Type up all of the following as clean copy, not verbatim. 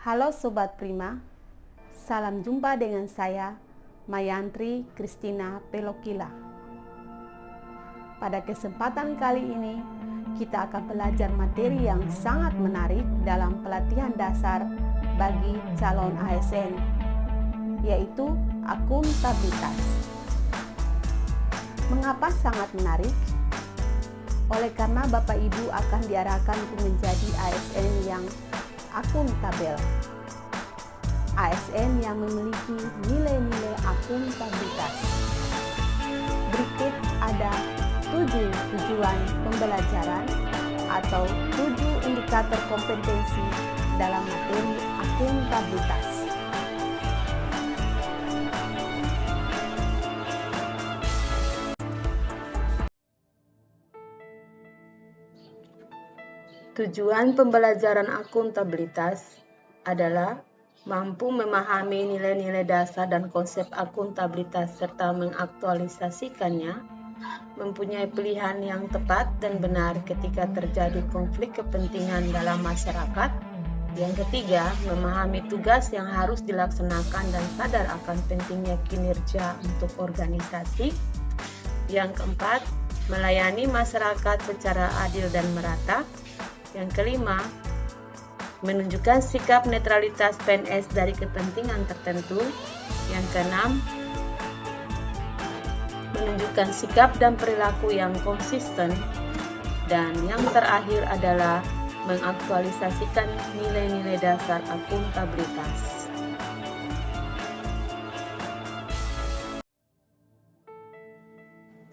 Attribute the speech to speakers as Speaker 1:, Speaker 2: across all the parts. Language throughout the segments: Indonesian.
Speaker 1: Halo Sobat Prima, salam jumpa dengan saya Mayantri Kristina Pelokila. Pada kesempatan kali ini, kita akan belajar materi yang sangat menarik dalam pelatihan dasar bagi calon ASN, yaitu akuntabilitas. Mengapa sangat menarik? Oleh karena Bapak Ibu akan diarahkan untuk menjadi ASN yang akuntabel. ASN yang memiliki nilai-nilai akuntabilitas. Berikut ada 7 tujuan pembelajaran atau 7 indikator kompetensi dalam materi akuntabilitas. Tujuan pembelajaran akuntabilitas adalah mampu memahami nilai-nilai dasar dan konsep akuntabilitas serta mengaktualisasikannya, mempunyai pilihan yang tepat dan benar ketika terjadi konflik kepentingan dalam masyarakat. Yang ketiga, memahami tugas yang harus dilaksanakan dan sadar akan pentingnya kinerja untuk organisasi. Yang keempat, melayani masyarakat secara adil dan merata. Yang kelima, menunjukkan sikap netralitas PNS dari kepentingan tertentu. Yang keenam, menunjukkan sikap dan perilaku yang konsisten. Dan yang terakhir adalah mengaktualisasikan nilai-nilai dasar akuntabilitas.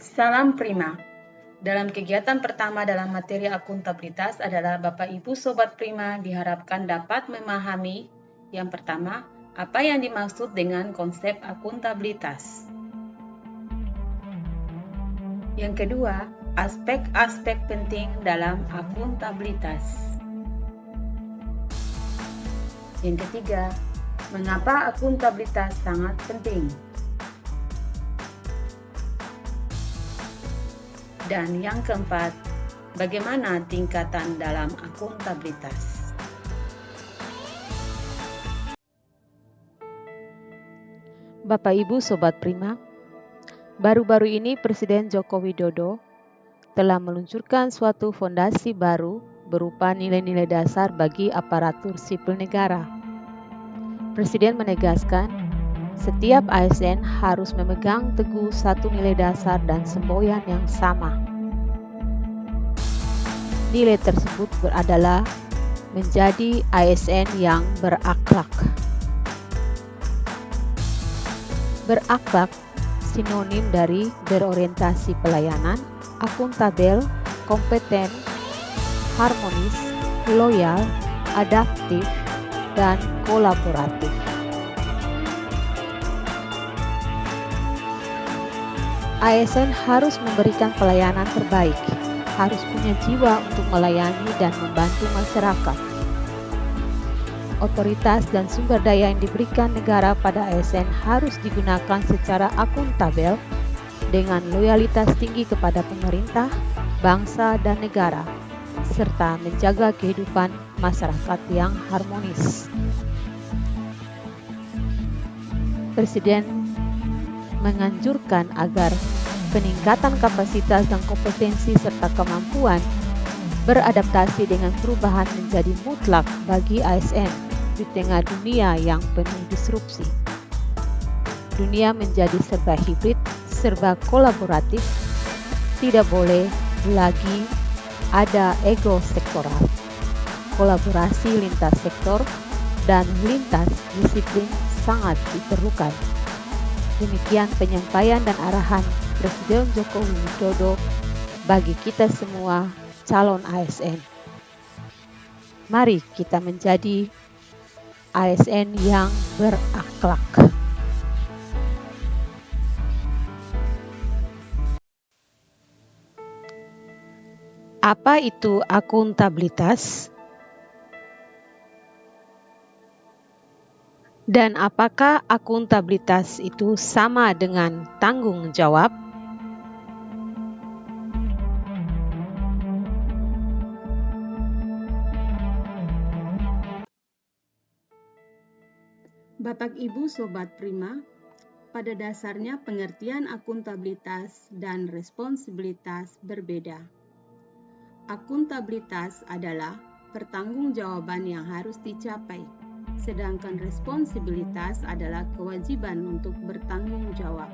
Speaker 1: Salam Prima. Dalam kegiatan pertama dalam materi akuntabilitas adalah Bapak Ibu Sobat Prima diharapkan dapat memahami yang pertama, apa yang dimaksud dengan konsep akuntabilitas. Yang kedua, aspek-aspek penting dalam akuntabilitas. Yang ketiga, mengapa akuntabilitas sangat penting. Dan yang keempat, bagaimana tingkatan dalam akuntabilitas.
Speaker 2: Bapak Ibu Sobat Prima, baru-baru ini Presiden Joko Widodo telah meluncurkan suatu fondasi baru berupa nilai-nilai dasar bagi aparatur sipil negara. Presiden menegaskan, setiap ASN harus memegang teguh satu nilai dasar dan semboyan yang sama. Nilai tersebut adalah menjadi ASN yang berakhlak. Berakhlak sinonim dari berorientasi pelayanan, akuntabel, kompeten, harmonis, loyal, adaptif, dan kolaboratif. ASN harus memberikan pelayanan terbaik, harus punya jiwa untuk melayani dan membantu masyarakat. Otoritas dan sumber daya yang diberikan negara pada ASN harus digunakan secara akuntabel dengan loyalitas tinggi kepada pemerintah, bangsa, dan negara, serta menjaga kehidupan masyarakat yang harmonis. Presiden menganjurkan agar peningkatan kapasitas dan kompetensi serta kemampuan beradaptasi dengan perubahan menjadi mutlak bagi ASN di tengah dunia yang penuh disrupsi. Dunia menjadi serba hibrid, serba kolaboratif, tidak boleh lagi ada ego sektoral. Kolaborasi lintas sektor dan lintas disiplin sangat diperlukan. Demikian penyampaian dan arahan Presiden Joko Widodo bagi kita semua calon ASN. Mari kita menjadi ASN yang berakhlak. Apa itu akuntabilitas? Dan apakah akuntabilitas itu sama dengan tanggung jawab?
Speaker 1: Bapak Ibu Sobat Prima, pada dasarnya pengertian akuntabilitas dan responsibilitas berbeda. Akuntabilitas adalah pertanggungjawaban yang harus dicapai, sedangkan responsibilitas adalah kewajiban untuk bertanggung jawab.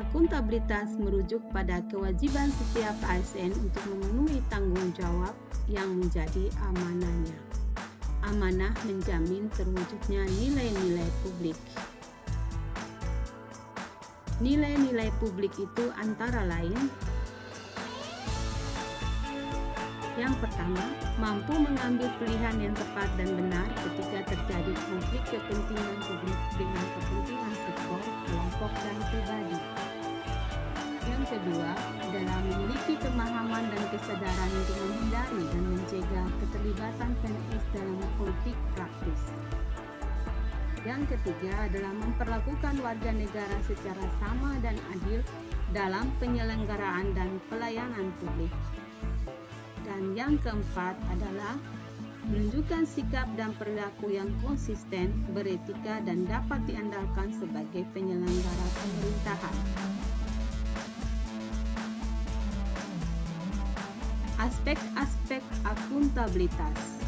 Speaker 1: Akuntabilitas merujuk pada kewajiban setiap ASN untuk memenuhi tanggung jawab yang menjadi amanahnya. Amanah menjamin terwujudnya nilai-nilai publik. Nilai-nilai publik itu antara lain: yang pertama, mampu mengambil pilihan yang tepat dan benar ketika terjadi konflik kepentingan publik dengan kepentingan sektor, kelompok, dan pribadi. Yang kedua adalah memiliki pemahaman dan kesadaran untuk menghindari dan mencegah keterlibatan PNS dalam politik praktis. Yang ketiga adalah memperlakukan warga negara secara sama dan adil dalam penyelenggaraan dan pelayanan publik. Dan yang keempat adalah menunjukkan sikap dan perilaku yang konsisten, beretika, dan dapat diandalkan sebagai penyelenggara pemerintahan. Aspek-aspek akuntabilitas.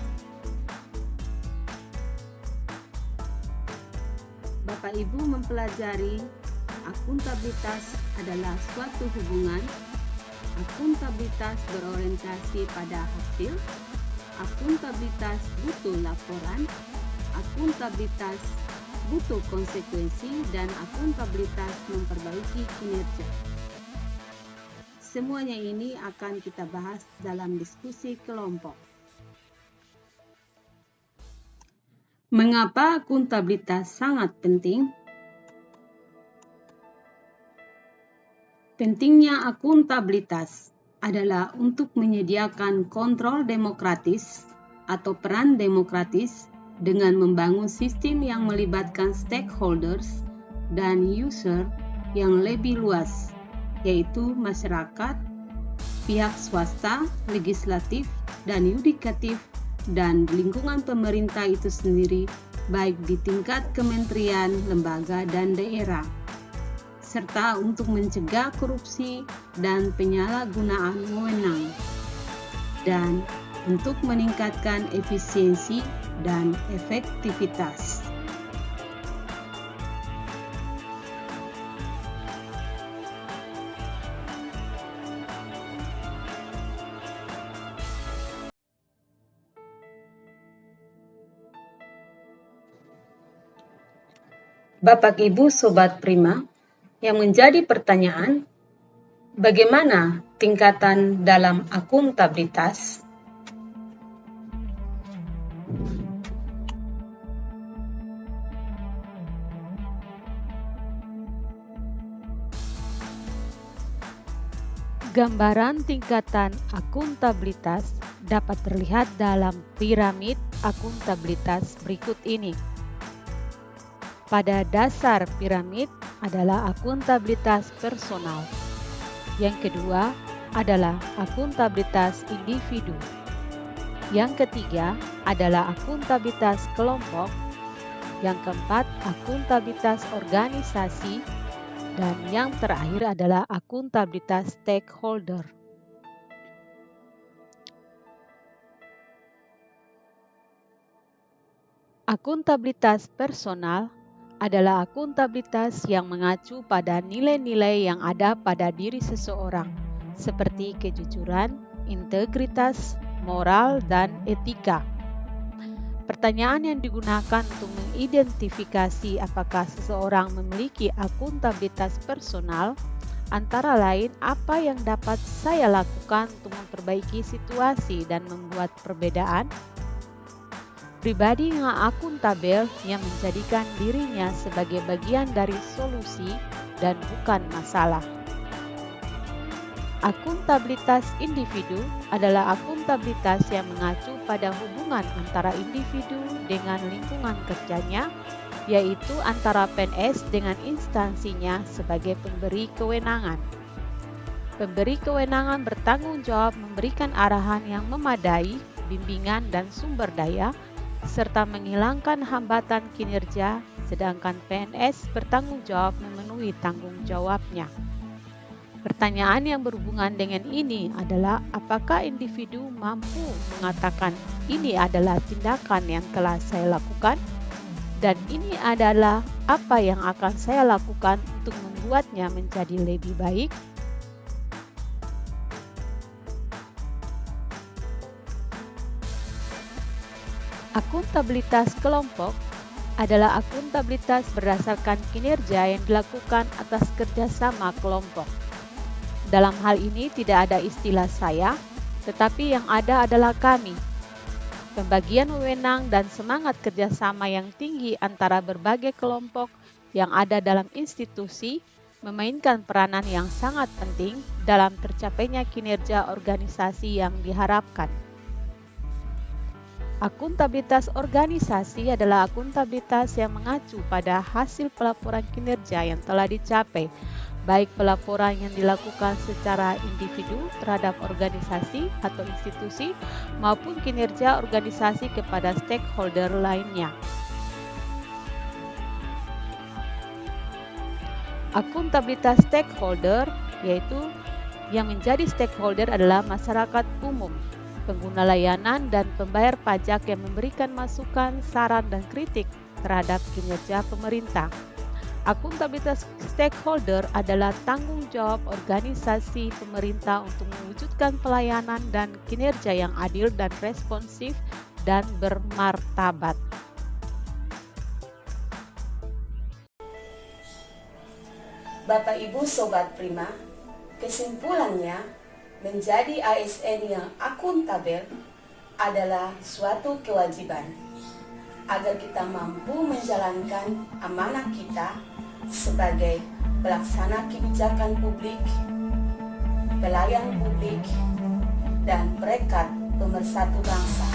Speaker 1: Bapak Ibu mempelajari akuntabilitas adalah suatu hubungan. Akuntabilitas berorientasi pada hasil, akuntabilitas butuh laporan, akuntabilitas butuh konsekuensi, dan akuntabilitas memperbaiki kinerja. Semuanya ini akan kita bahas dalam diskusi kelompok. Mengapa akuntabilitas sangat penting? Pentingnya akuntabilitas adalah untuk menyediakan kontrol demokratis atau peran demokratis dengan membangun sistem yang melibatkan stakeholders dan user yang lebih luas, yaitu masyarakat, pihak swasta, legislatif, dan yudikatif, dan lingkungan pemerintah itu sendiri, baik di tingkat kementerian, lembaga, dan daerah, serta untuk mencegah korupsi dan penyalahgunaan wewenang, dan untuk meningkatkan efisiensi dan efektivitas. Bapak Ibu Sobat Prima, yang menjadi pertanyaan, bagaimana tingkatan dalam akuntabilitas?
Speaker 2: Gambaran tingkatan akuntabilitas dapat terlihat dalam piramid akuntabilitas berikut ini. Pada dasar piramid adalah akuntabilitas personal. Yang kedua adalah akuntabilitas individu. Yang ketiga adalah akuntabilitas kelompok. Yang keempat, akuntabilitas organisasi. Dan yang terakhir adalah akuntabilitas stakeholder. Akuntabilitas personal adalah akuntabilitas yang mengacu pada nilai-nilai yang ada pada diri seseorang, seperti kejujuran, integritas, moral, dan etika. Pertanyaan yang digunakan untuk mengidentifikasi apakah seseorang memiliki akuntabilitas personal antara lain apa yang dapat saya lakukan untuk memperbaiki situasi dan membuat perbedaan. Pribadi yang akuntabel yang menjadikan dirinya sebagai bagian dari solusi dan bukan masalah. Akuntabilitas individu adalah akuntabilitas yang mengacu pada hubungan antara individu dengan lingkungan kerjanya, yaitu antara PNS dengan instansinya sebagai pemberi kewenangan. Pemberi kewenangan bertanggung jawab memberikan arahan yang memadai, bimbingan dan sumber daya, serta menghilangkan hambatan kinerja sedangkan PNS bertanggung jawab memenuhi tanggung jawabnya. Pertanyaan yang berhubungan dengan ini adalah apakah individu mampu mengatakan ini adalah tindakan yang telah saya lakukan dan ini adalah apa yang akan saya lakukan untuk membuatnya menjadi lebih baik? Akuntabilitas kelompok adalah akuntabilitas berdasarkan kinerja yang dilakukan atas kerjasama kelompok. Dalam hal ini tidak ada istilah saya, tetapi yang ada adalah kami. Pembagian wewenang dan semangat kerjasama yang tinggi antara berbagai kelompok yang ada dalam institusi memainkan peranan yang sangat penting dalam tercapainya kinerja organisasi yang diharapkan. Akuntabilitas organisasi adalah akuntabilitas yang mengacu pada hasil pelaporan kinerja yang telah dicapai, baik pelaporan yang dilakukan secara individu terhadap organisasi atau institusi maupun kinerja organisasi kepada stakeholder lainnya. Akuntabilitas stakeholder, yaitu yang menjadi stakeholder adalah masyarakat umum, pengguna layanan dan pembayar pajak yang memberikan masukan, saran, dan kritik terhadap kinerja pemerintah. Akuntabilitas stakeholder adalah tanggung jawab organisasi pemerintah untuk mewujudkan pelayanan dan kinerja yang adil dan responsif dan bermartabat.
Speaker 1: Bapak Ibu Sobat Prima, kesimpulannya menjadi ASN yang akuntabel adalah suatu kewajiban agar kita mampu menjalankan amanah kita sebagai pelaksana kebijakan publik, pelayan publik, dan perekat pemersatu bangsa.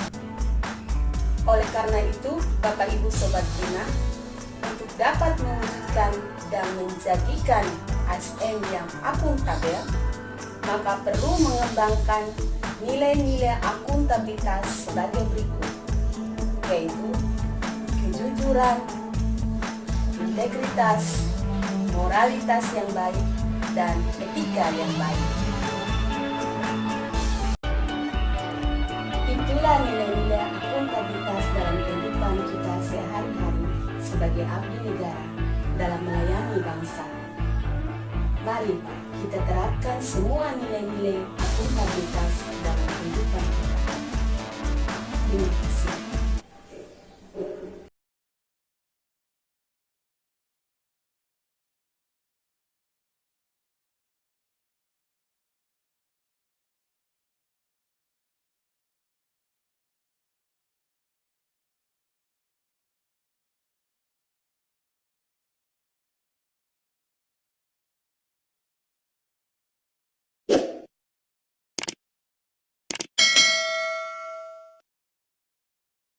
Speaker 1: Oleh karena itu, Bapak Ibu Sobat Prima, untuk dapat mewujudkan dan menjadikan ASN yang akuntabel, maka perlu mengembangkan nilai-nilai akuntabilitas sebagai berikut, yaitu kejujuran, integritas, moralitas yang baik, dan etika yang baik. Itulah nilai-nilai akuntabilitas dalam kehidupan kita sehari-hari sebagai abdi negara dalam melayani bangsa. Mari kita terapkan semua nilai-nilai akuntabilitas dalam kehidupan kita. Terima kasih.